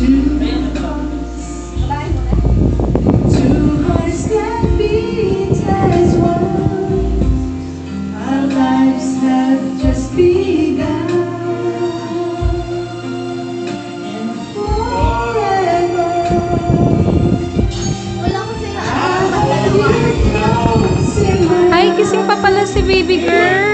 Two hearts that beat as one. Our lives have just begun. And forever Hi, kissing pa pala si baby girl.